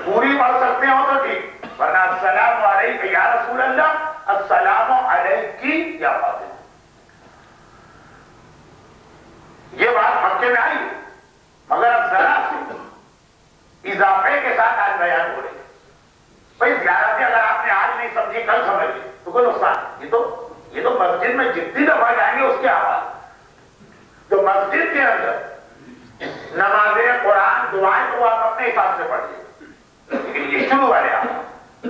پوری پڑھ سکتے ہو تو ٹھیک، ورنہ السلام علیک یا رسول اللہ، السلام علیکی یا فاطمہ. یہ بات مکے میں آئی مگر اب ذرا سے اضافے کے ساتھ آج بیان ہو رہی ہے. بھائی زیارتیں اگر آپ نے آج نہیں سمجھی کل سمجھ لی تو کوئی نقصان نہیں. یہ تو مسجد میں جتنی دفعہ جائیں گے اس کے حوالے. تو مسجد کے اندر نمازیں، قرآن، دعائیں تو آپ اپنے حساب سے پڑھیے، لیکن یہ شروع والے آپ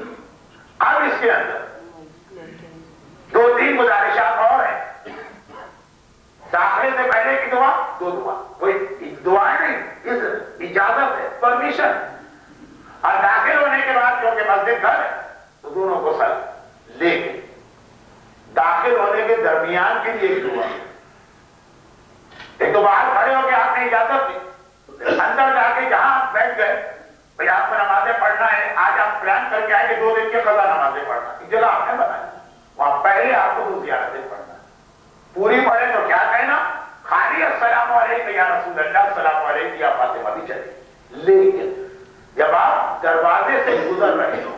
اب اس کے اندر 2-3 گزارشات اور ہیں. داخلے سے پہلے کی دعا 2 دعا، کوئی دعائیں نہیں، اجازت ہے، پرمیشن. اور داخل ہونے کے بعد کیونکہ مسجد گھر ہے تو دونوں کو سر لے کے داخل ہونے کے درمیان کے لیے ایک دعا. ایک تو باہر کھڑے ہو کے آپ نے اجازت دی، اندر جا کے جہاں آپ بیٹھ گئے بھائی آپ کو نمازیں پڑھنا ہے، آج آپ پلان کر کے آئے کہ 2 دن کے قضا نمازیں پڑھنا، ایک جگہ آپ نے بنائی وہاں پہلے آپ کو 2 زیارتیں پڑھنا. پوری پڑھے تو کیا کہنا، خالی السلام علیکم یا رسول اللہ، السلام علیکم یا فاطمہ بھی چلے. لیکن جب آپ دروازے سے گزر رہے ہو،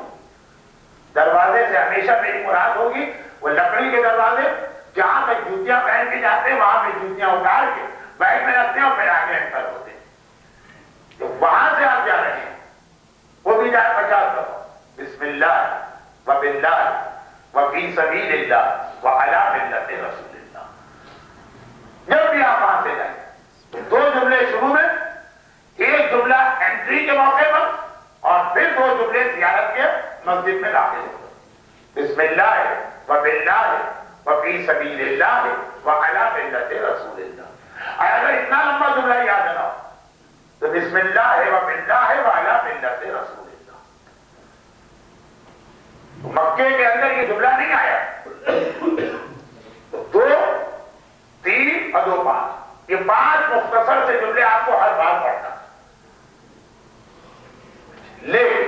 دروازے سے ہمیشہ میری مراد ہوگی وہ لکڑی کے دروازے جہاں تک جوتیاں پہن کے جاتے ہیں وہاں پہ جوتیاں اتار کے بیگ میں رکھتے ہیں اور پھر آگے انٹر ہوتے ہیں. تو وہاں سے آپ جا رہے ہیں وہ بھی جائے 50 دفعہ بسم اللہ و باللہ و فی سبیل اللہ و علی ملت رسول اللہ. جب بھی آپ وہاں سے جائیں 2 جملے شروع میں، ایک جملہ انٹری کے موقع پر اور پھر 2 جملے زیارت کے مسجد میں داخل ہو. بسم اللہ و باللہ و فی سبیل اللہ و علی ملت رسول اللہ. اگر اتنا لمبا جملہ یاد نہ ہو تو بسم اللہ و باللہ و علی ملت رسول اللہ. مکے کے اندر یہ جملہ نہیں آیا. 2 3 اور 2 5 یہ 5 مختصر سے جملے آپ کو ہر بار پڑھنا. لیکن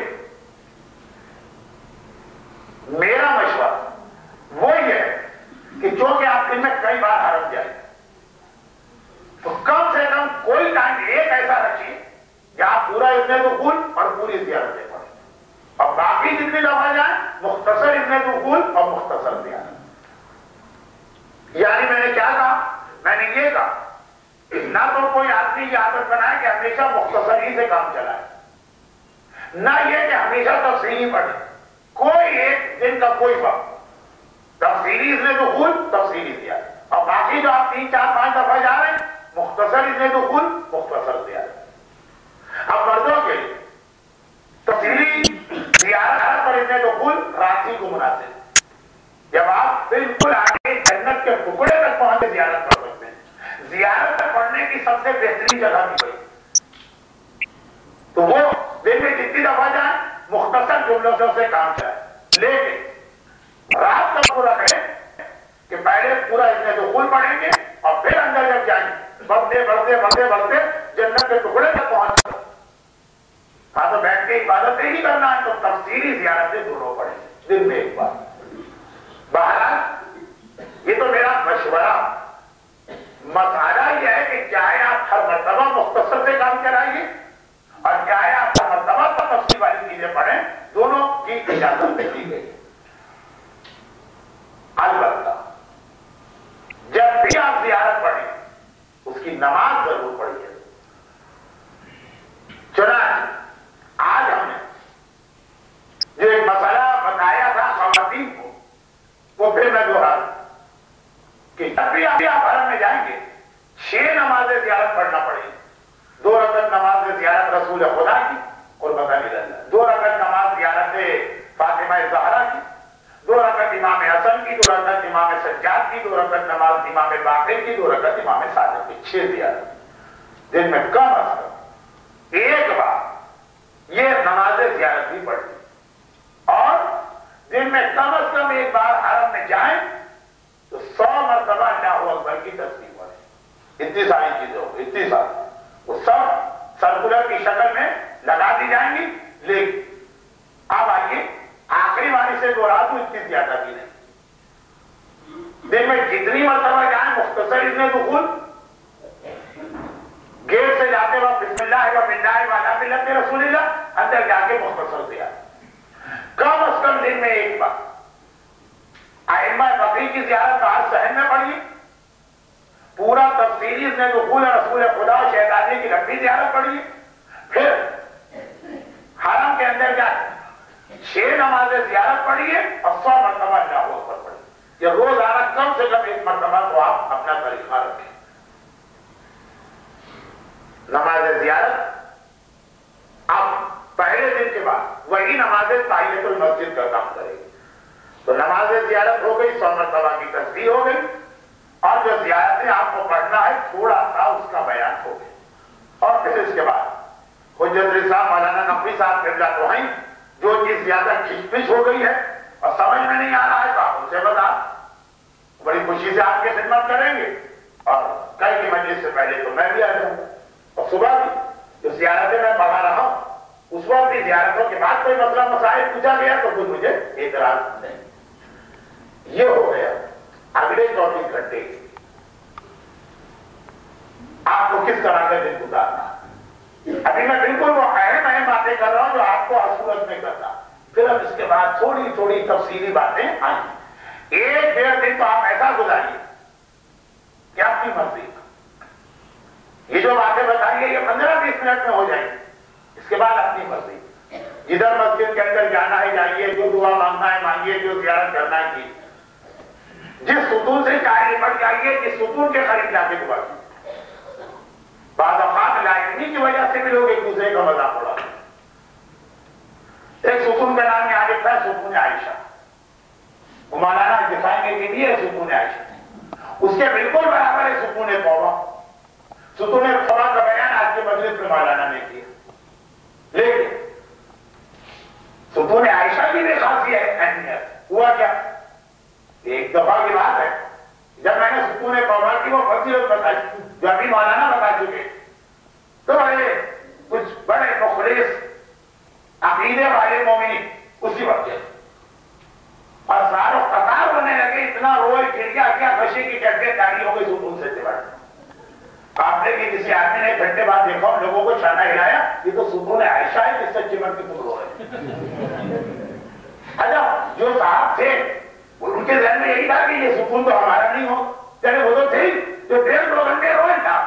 میرا مشورہ وہ یہ ہے کہ چونکہ آپ دن میں کئی بار حرم جائیں تو کم سے کم کوئی ٹائم ایک ایسا رکھیے کہ آپ پورا ابن دخول اور پوری زیارتیں پڑھیں، اور باقی جتنی دفعہ جائیں مختصر ابن دخول اور مختصر زیارت. یعنی میں نے کیا کہا، میں نے یہ کہا نہ تو کوئی آدمی کی عادت بنائے کہ ہمیشہ مختصر ہی سے کام چلائے، نہ یہ کہ ہمیشہ تفصیلی پڑھے. کوئی ایک دن کا کوئی وقت تفصیلی ابن دخول تفصیلی زیارت، اور باقی جو آپ 3 4 5 دفعہ جا رہے ہیں مختصر ابن دخول مختصر زیارت. اب مردوں کے لیے تفصیلی زیارت پر ابن دخول راضی کو مناسب. جب آپ بالکل آگے جنت کے ٹکڑے تک پہنچ کے زیارت کر سکتے ہیں، زیارت تک پڑھنے کی سب سے بہترین جگہ بھی وہی، تو وہ دن میں جتنی دفعہ جائیں مختصر جملوں سے اسے کام چلائے. لیکن رات تک پورا کریں کہ پہلے پورا ابن دخول پڑھیں گے اور پھر اندر جب جائیں بڑھتے بڑھتے بڑھتے بڑھتے جنت کے ٹکڑے تک پہنچ کر ہاں تو بیٹھ کے عبادتیں ہی کرنا ہے تو تفصیلی زیارتیں دونوں پڑھیں دن میں ایک بار. بہرحال یہ تو میرا مشورہ. مسئلہ یہ ہے کہ چاہے آپ ہر مرتبہ مختصر سے کام کرائیے اور چاہے آپ ہر مرتبہ تفصیل والی چیزیں پڑھیں، دونوں کی اجازت دی گئی. البتہ جب بھی آپ زیارت پڑھیں اس کی نماز ضرور پڑھیے. چنانچہ آج ہم نے جو ایک مسئلہ بتایا تھا خواتین کو وہ پھر میں دوہرا دوں کہ جب بھی آپ حرم میں جائیں گے 6 نمازیں زیارت پڑھنا پڑے گی. 2 رکعت نماز زیارت رسول خدا کی قربت اللہ، 2 رکعت نماز زیارت فاطمہ زہرا کی، 2 رکعت امام حسن کی، 2 رکعت امام سجاد کی، 2 رکعت نماز امام باقر کی، 2 رکعت امام صادق کی. 6 زیارت دن میں کم از کم ایک بار یہ نماز زیارت بھی پڑھی، اور دن میں کم از کم ایک بار حرم میں جائیں تو 100 مرتبہ اللہ اکبر کی تسبیح پڑھیں. اتنی ساری چیزیں ہوں گی، اتنی ساری، وہ سب سرکولر کی شکل میں لگا دی جائیں گی. لیکن اب آئیے آخری باری سے دوہرا دوں، اتنی زیادہ بھی نہیں. دن میں جتنی مرتبہ جائیں مختصر اتنے دخول، گیٹ سے جاتے وقت بسم اللہ و باللہ و علی ملت رسول اللہ، اندر جا کے مختصر دیا. کم از کم دن میں ایک بار ائمہ بقی کی زیارت باہر شہر میں پڑھیے، پورا تفصیلی اتنے دخول رسول خدا شہزادی کی لمبی زیارت پڑھیے، پھر حرم کے اندر جا 6 نمازیں زیارت پڑھیے اور 100 مرتبہ اللہ اکبر پڑھیے. یہ روزانہ کم سے کم ایک مرتبہ تو آپ اپنا طریقہ رکھیں. نماز زیارت اب پہلے دن کے بعد وہی نماز تحیت المسجد کا کام کرے گی. تو نماز زیارت ہو گئی، 100 مرتبہ کی تسبیح ہو گئی، اور جو زیارتیں آپ کو پڑھنا ہے تھوڑا سا اس کا بیان ہو گیا. اور پھر اس کے بعد حجت رضا مولانا نقوی صاحب قبلہ تو ہیں، جو چیز زیادہ کھچ ہو گئی ہے اور سمجھ میں نہیں آ رہا ہے تو آپ ان سے بتا، بڑی خوشی سے آپ کی خدمت کریں گے. اور کل کی مجلس سے پہلے تو میں بھی آ جاؤں گا، اور صبح بھی جو زیارتیں میں پڑھا رہا ہوں اس وقت بھی زیارتوں کے بعد کوئی مسئلہ مسائل پوچھا گیا تو پھر مجھے اعتراض نہیں. یہ ہو گیا اگلے 24 گھنٹے آپ کو کس طرح کا دن گزارنا. ابھی میں بالکل وہ اہم باتیں کر رہا ہوں جو آپ کو اصولت میں کرتا. پھر اب اس کے بعد تھوڑی تھوڑی تفصیلی باتیں آئیں. 1-1.5 دن تو آپ ایسا گزاریے کہ آپ کی مرضی. یہ جو باتیں بتائیے یہ 15-20 منٹ میں ہو جائیں گی. اس کے بعد اپنی مرضی، جدھر مسجد کے اندر جانا ہے جائیے، جو دعا مانگنا ہے مانگیے، جو زیارت کرنا ہے کیجیے. جس ستون سے چاہے نمٹ جائیے، جس ستون کے قریب جا کے دعا کیجیے. بعض اوقات لائبریری کی وجہ سے بھی لوگ ایک دوسرے کا مذاق اڑا. ایک ستون کا نام یہاں لکھتا ہے ستون عائشہ، وہ مولانا دکھائیں گے کہ یہ ستون عائشہ. اس کے بالکل برابر ہے ستون توبہ. ستون توبہ کا بیان آج کے مجلس میں مولانا نے کیا. لیکن ستون عائشہ کی بھی خاصی اہمیت. ہوا کیا؟ ایک دفعہ کی بات ہے جب میں نے ستون توبہ کی وہ فضیلت بتائی جو ابھی مولانا بتا چکے، تو کچھ بڑے مخلص عقیدے والے مومنین اسی وقت اور ساروں قطار ہونے لگے. اتنا روئے گریا کیا خشی کی چڑھتے داڑھی ہو گئی ستون سے چڑھ. آپ نے کسی آدمی نے گھنٹے بعد دیکھا ہم لوگوں کو شانہ ہلایا، یہ تو ستون عائشہ ہے جس سے چمٹ کے تم رو رہے. اچھا جو صاحب تھے ان کے ذہن میں یہی تھا کہ یہ ستون تو ہمارا نہیں ہو. چلے وہ تو تھے جو 1.5-2 گھنٹے روئے تھا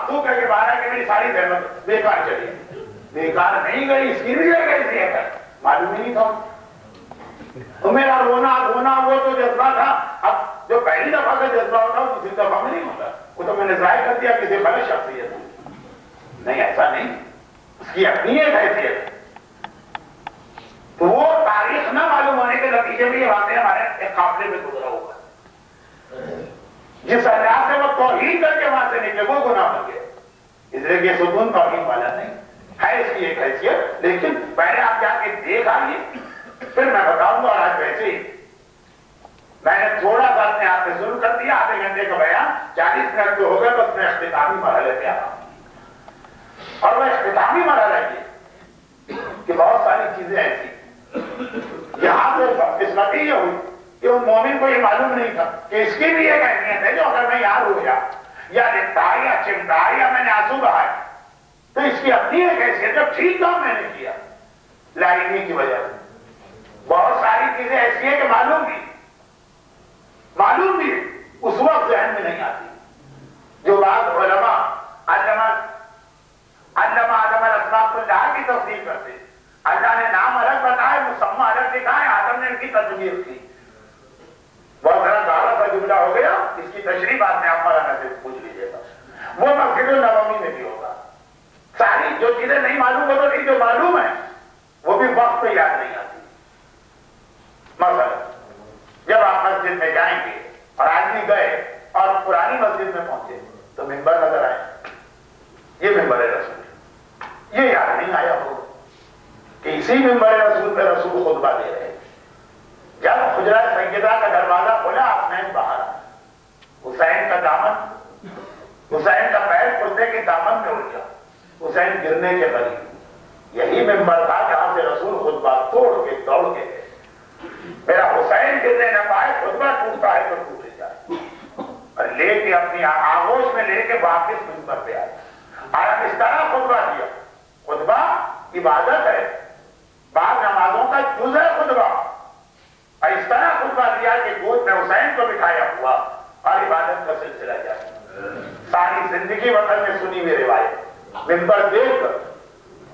تو کر کے باہر کہ میری ساری زحمت بیکار چلی. بیکار نہیں گئی، اس کی بھی جائے گئی تھی. معلوم ہی نہیں تھا. تو میرا رونا وہ تو جذبہ تھا. اب جو پہلی دفعہ کا جذبہ ہوتا وہ دوسری دفعہ میں نہیں ہوتا. وہ تو میں نے ظاہر کر دیا کسی غلط شخصیت نہیں. ایسا نہیں، اس کی اپنی ایک حیثیت. تو وہ تاریخ نہ معلوم ہونے کے نتیجے میں یہ باتیں ہمارے ایک قافلے میں گزرا ہوا. جس انداز سے وہ توہین کر کے وہاں سے نکلے وہ گناہ بن گئے. اس لیے یہ ستون توہین والا نہیں ہے، اس کی ایک حیثیت. لیکن پہلے آپ جا کے دیکھ آئیے، پھر میں بتاؤں گا. اور آج ویسے ہی میں نے تھوڑا سا اپنے آپ سے شروع کر دیا، آدھے گھنٹے کا بیان 40 منٹ جو ہو گئے بس میں اختتامی مرحلے پہ آ رہا ہوں. اور وہ اختتامی مرحلہ یہ کہ بہت ساری چیزیں ایسی یہاں پہ قسمتی یہ ہوئی کہ ان مومن کو یہ معلوم نہیں تھا کہ اس کی بھی ایک اہمیت ہے. جو اگر میں یاد ہو گیا یا لکھتا یا چمٹا یا میں نے آنسو بہائے تو اس کی اپنی ایک حیثیت. جب ٹھیک کام میں نے کیا لائبریری کی وجہ سے بہت ساری چیزیں ایسی ہیں کہ معلوم بھی اس وقت ذہن میں نہیں آتی. جو بعض علماء علامہ آدم الاسماء کلھا کی تفصیل کرتے، اللہ نے نام الگ بتائے، مسمى الگ دکھائے، آدم نے ان کی تدبیر کی. بہت بڑا گاڑا سا جملہ ہو گیا. اس کی تشریح بعد میں آپ مولانا سے پوچھ لیجیے گا. وہ مسجد النبوی میں بھی ہوگا. ساری جو چیزیں نہیں معلوم ہو تو جو معلوم ہے وہ بھی وقت پہ یاد نہیں آتی. مثلا جب آپ مسجد میں جائیں گے اور آدمی گئے اور پرانی مسجد میں پہنچے تو ممبر نظر آئے، یہ ممبر رسول. یہ یاد نہیں آیا ہوگا کہ اسی ممبر رسول پہ رسول خطبہ دے رہے ہیں. جب حجرہ سیدہ کا دروازہ کھولا حسین باہر آیا. حسین کا دامن حسین کا پیر کرتے کے دامن میں اڑ گیا، حسین گرنے کے قریب، یہی ممبر تھا جہاں سے رسول خطبہ توڑ کے دوڑ کے گئے، میرا حسین گرنے نہ پائے، خطبہ ٹوٹتا ہے تو ٹوٹے جائے، اور لے کے اپنی آغوش میں لے کے واپس ممبر پہ آئے، اور اس طرح خطبہ دیا۔ خطبہ عبادت ہے، بعض نمازوں کا جز ہے خطبہ، اور اس طرح خطبہ دیا کہ گود میں حسین کو بٹھایا ہوا اور عبادت کا سلسلہ جاری۔ ساری زندگی وطن میں سنی ہوئی روایت، ممبر دیکھ کر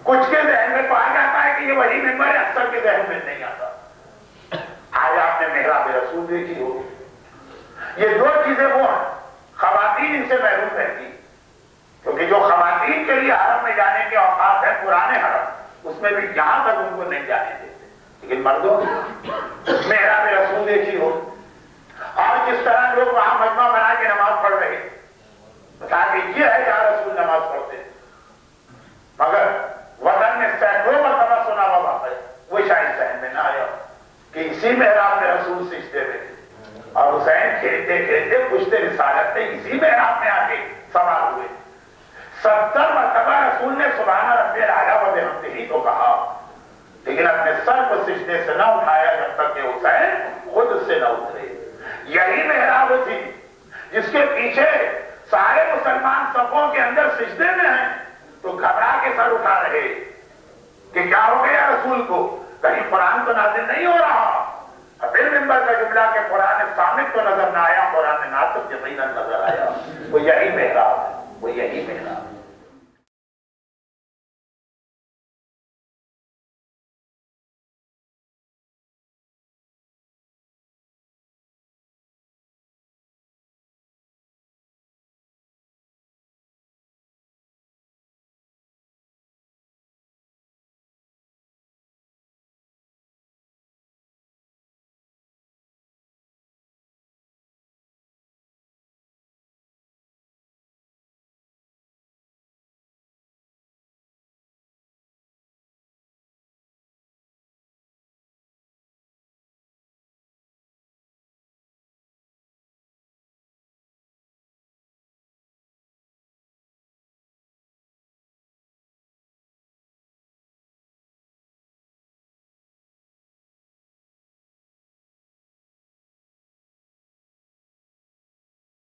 کچھ کے ذہن میں تو آ جاتا ہے کہ یہ وہی ممبر ہے، اکثر کے ذہن میں نہیں آتا۔ آج آپ نے محراب رسول دیکھی ہوگی، یہ دو چیزیں وہ ہیں، خواتین ان سے محروم رہتی، کیونکہ جو خواتین کے لیے حرم میں جانے کے اوقات ہیں پرانے حرم، اس میں بھی یہاں تک ان کو نہیں جانے دیتے، لیکن مردوں محراب رسول دیکھی ہو، اور جس طرح لوگ وہاں مجمع بنا کے نماز پڑھ رہے، بتا کہ یہ ہے جہاں رسول نماز پڑھتے، مگر وطن میں سینکڑوں مرتبہ سنا ہوا بات ہے، وہ شاید ذہن میں نہ آیا کہ اسی محراب میں رسول سجدے میں، اور حسین کھیلتے کھیلتے پشت رسالت میں اسی محراب میں آ کے سوار ہوئے۔ 70 مرتبہ رسول نے سبحان ربی الاعلیٰ و بحمدہ تو کہا، لیکن اپنے سر کو سجدے سے نہ اٹھایا جب تک کہ حسین خود سے نہ اترے۔ یہی محراب تھی جس کے پیچھے سارے مسلمان صفوں کے اندر سجدے میں ہیں، تو گھبرا کے سر اٹھا رہے کہ کیا ہو گیا رسول کو، کہیں قرآن تو نازل نہیں ہو رہا، پھر ممبر کا جملہ کہ قرآن سامت تو نظر نہ آیا، قرآن ناطق یقیناً نظر آیا۔ وہ یہی محراب ہے، وہ یہی محراب ہے۔